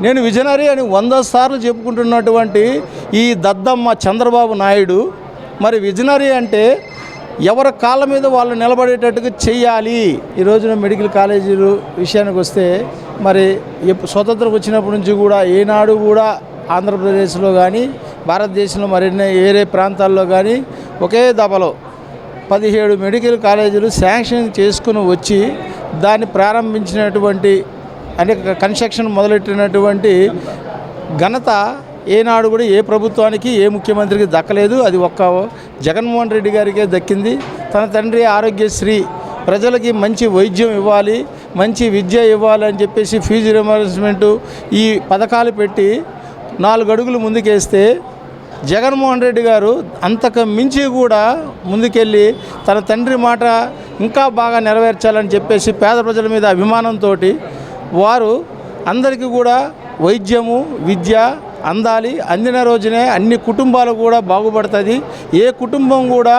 నేను విజనరీ అని 100 సార్లు చెప్పుకుంటున్నటువంటి ఈ దద్దమ్మ చంద్రబాబు నాయుడు మరి విజనరీ అంటే ఎవరి కాళ్ళ మీద వాళ్ళు నిలబడేటట్టుగా చెయ్యాలి. ఈ రోజున మెడికల్ కాలేజీలు విషయానికి వస్తే మరి స్వతంత్రం వచ్చినప్పటి నుంచి కూడా ఏనాడు కూడా ఆంధ్రప్రదేశ్లో కానీ భారతదేశంలో మరిన్ని వేరే ప్రాంతాల్లో కానీ ఒకే దఫలో 17 మెడికల్ కాలేజీలు శాంక్షన్ చేసుకుని వచ్చి దాన్ని ప్రారంభించినటువంటి అంటే కన్స్ట్రక్షన్ మొదలెట్టినటువంటి ఘనత ఏనాడు కూడా ఏ ప్రభుత్వానికి ఏ ముఖ్యమంత్రికి దక్కలేదు. అది ఒక్క జగన్మోహన్ రెడ్డి గారికే దక్కింది. తన తండ్రి ఆరోగ్యశ్రీ ప్రజలకి మంచి వైద్యం ఇవ్వాలి, మంచి విద్య ఇవ్వాలి అని చెప్పేసి ఫీజు రియంబర్స్మెంటు ఈ పథకాలు పెట్టి 4 అడుగులు ముందుకేస్తే జగన్మోహన్ రెడ్డి గారు అంతకు మించి కూడా ముందుకెళ్ళి తన తండ్రి మాట ఇంకా బాగా నెరవేర్చాలని చెప్పేసి పేద ప్రజల మీద అభిమానంతో వారు అందరికీ కూడా వైద్యము విద్య అందాలి. అందిన రోజునే అన్ని కుటుంబాలు కూడా బాగుపడుతుంది. ఏ కుటుంబం కూడా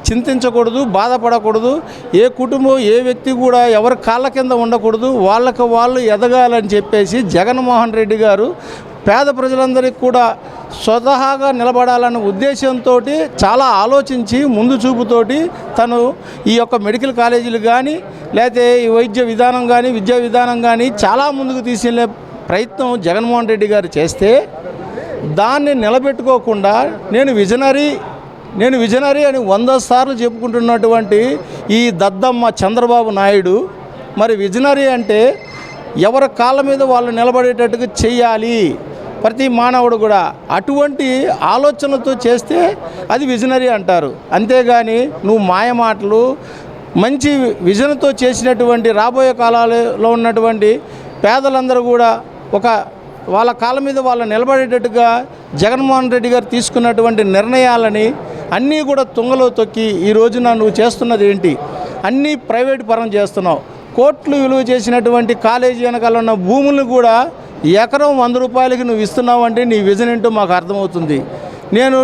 చింతించకూడదు, బాధపడకూడదు. ఏ కుటుంబం ఏ వ్యక్తి కూడా ఎవరి కాళ్ళ కింద ఉండకూడదు. వాళ్ళకు వాళ్ళు ఎదగాలని చెప్పేసి జగన్మోహన్ రెడ్డి గారు పేద ప్రజలందరికీ కూడా స్వతహాగా నిలబడాలన్న ఉద్దేశంతో చాలా ఆలోచించి ముందు చూపుతోటి తను ఈ యొక్క మెడికల్ కాలేజీలు కానీ లేకపోతే ఈ వైద్య విధానం కానీ విద్యా విధానం కానీ చాలా ముందుకు తీసుకెళ్లే ప్రయత్నం జగన్మోహన్ రెడ్డి గారు చేస్తే దాన్ని నిలబెట్టుకోకుండా నేను విజనరీ అని 100 సార్లు చెప్పుకుంటున్నటువంటి ఈ దద్దమ్మ చంద్రబాబు నాయుడు మరి విజనరీ అంటే ఎవరి కాళ్ళ మీద వాళ్ళు నిలబడేటట్టుగా చెయ్యాలి. ప్రతి మానవుడు కూడా అటువంటి ఆలోచనతో చేస్తే అది విజనరీ అంటారు. అంతేగాని నువ్వు మాయమాటలు మంచి విజన్తో చేసినటువంటి రాబోయే కాలాలలో ఉన్నటువంటి పేదలందరూ కూడా ఒక వాళ్ళ కాళ్ళ మీద వాళ్ళు నిలబడేటట్టుగా జగన్మోహన్ రెడ్డి గారు తీసుకున్నటువంటి నిర్ణయాలని అన్నీ కూడా తుంగలో తొక్కి ఈ రోజున నువ్వు చేస్తున్నది ఏంటి? అన్నీ ప్రైవేట్ పరం చేస్తున్నావు. కోట్లు విలువ చేసినటువంటి కాలేజీ వెనకాల ఉన్న భూములను కూడా ఎకరం 100 రూపాయలకి నువ్వు ఇస్తున్నావు అంటే నీ విజన్ ఏంటో మాకు అర్థమవుతుంది. నేను